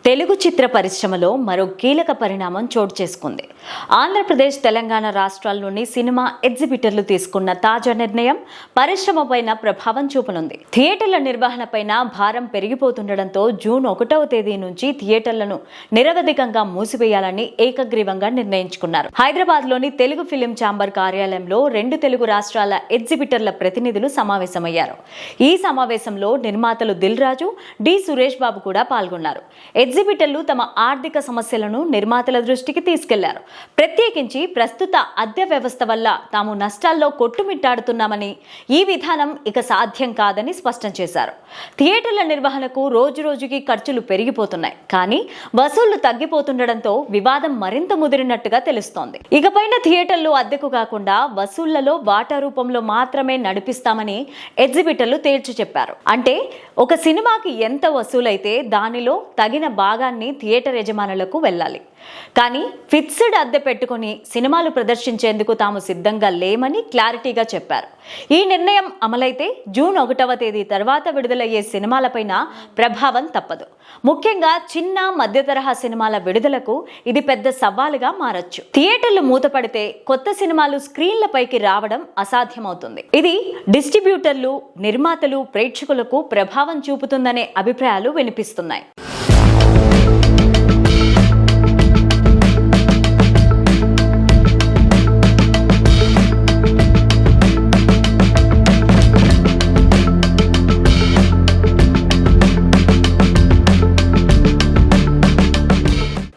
తెలుగు చిత్ర పరిశ్రమలో మరో కీలక పరిణామం చోటు చేసుకుంది. ఆంధ్రప్రదేశ్, తెలంగాణ రాష్ట్రాల్లోని సినిమా ఎగ్జిబిటర్లు తీసుకున్న తాజా నిర్ణయం పరిశ్రమపైన ప్రభావం చూపనుంది. థియేటర్ల నిర్వహణపైన భారం పెరిగిపోతుండటంతో జూన్ 1వ తేదీ నుంచి థియేటర్లను నిరవధికంగా మూసివేయాలని ఏకగ్రీవంగా నిర్ణయించుకున్నారు. హైదరాబాద్లోని తెలుగు ఫిలిం ఛాంబర్ కార్యాలయంలో 2 తెలుగు రాష్ట్రాల ఎగ్జిబిటర్ల ప్రతినిధులు సమావేశమయ్యారు. ఈ సమావేశంలో నిర్మాతలు దిల్ రాజు, డి సురేష్ బాబు కూడా పాల్గొన్నారు. ఎగ్జిబిటర్లు తమ ఆర్థిక సమస్యలను నిర్మాతల దృష్టికి తీసుకెళ్లారు. ప్రత్యేకించి ప్రస్తుత అద్దె వ్యవస్థ వల్ల తాము నష్టాల్లో కొట్టుమిట్టాడుతున్నామని, ఈ విధానం ఇక సాధ్యం కాదని స్పష్టం చేశారు. థియేటర్ల నిర్వహణకు రోజురోజుకి ఖర్చులు పెరిగిపోతున్నాయి, కానీ వసూళ్లు తగ్గిపోతుండటంతో వివాదం మరింత ముదిరినట్టుగా తెలుస్తోంది. ఇకపైన థియేటర్లు అద్దెకు కాకుండా వసూళ్లలో వాటా రూపంలో మాత్రమే నడిపిస్తామని ఎగ్జిబిటర్లు తేల్చి చెప్పారు. అంటే ఒక సినిమాకి ఎంత వసూలైతే దానిలో తగిన భాగాన్ని థియేటర్ యజమానులకు వెళ్ళాలి. కానీ ఫిక్స్డ్ అద్దె పెట్టుకుని సినిమాలు ప్రదర్శించేందుకు తాము సిద్ధంగా లేమని క్లారిటీగా చెప్పారు. ఈ నిర్ణయం అమలైతే జూన్ 1వ తేదీ తర్వాత విడుదలయ్యే సినిమాలపైన ప్రభావం తప్పదు. ముఖ్యంగా చిన్న, మధ్య తరహా సినిమాల విడుదలకు ఇది పెద్ద సవాలుగా మారచ్చు. థియేటర్లు మూతపడితే కొత్త సినిమాలు స్క్రీన్లపైకి రావడం అసాధ్యమవుతుంది. ఇది డిస్ట్రిబ్యూటర్లు, నిర్మాతలు, ప్రేక్షకులకు ప్రభావం చూపుతుందనే అభిప్రాయాలు వినిపిస్తున్నాయి.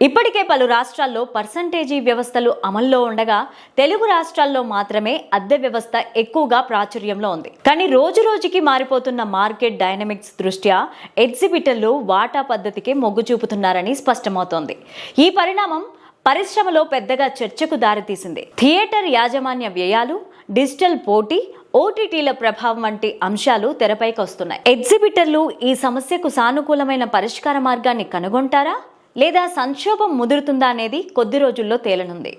ఇప్పటికే పలు రాష్ట్రాల్లో పర్సంటేజీ వ్యవస్థలు అమల్లో ఉండగా తెలుగు రాష్ట్రాల్లో మాత్రమే అద్దె వ్యవస్థ ఎక్కువగా ప్రాచుర్యంలో ఉంది. కానీ రోజురోజుకి మారిపోతున్న మార్కెట్ డైనమిక్స్ దృష్ట్యా ఎగ్జిబిటర్లు వాటా పద్ధతికి మొగ్గు చూపుతున్నారని స్పష్టమవుతోంది. ఈ పరిణామం పరిశ్రమలో పెద్దగా చర్చకు దారితీసింది. థియేటర్ యాజమాన్య వ్యయాలు, డిజిటల్ పోటీ, ఓటీటీల ప్రభావం వంటి అంశాలు తెరపైకి వస్తున్నాయి. ఎగ్జిబిటర్లు ఈ సమస్యకు సానుకూలమైన పరిష్కార మార్గాన్ని కనుగొంటారా, లేదా సంక్షోభం ముదురుతుందా అనేది కొద్ది రోజుల్లో తేలనుంది.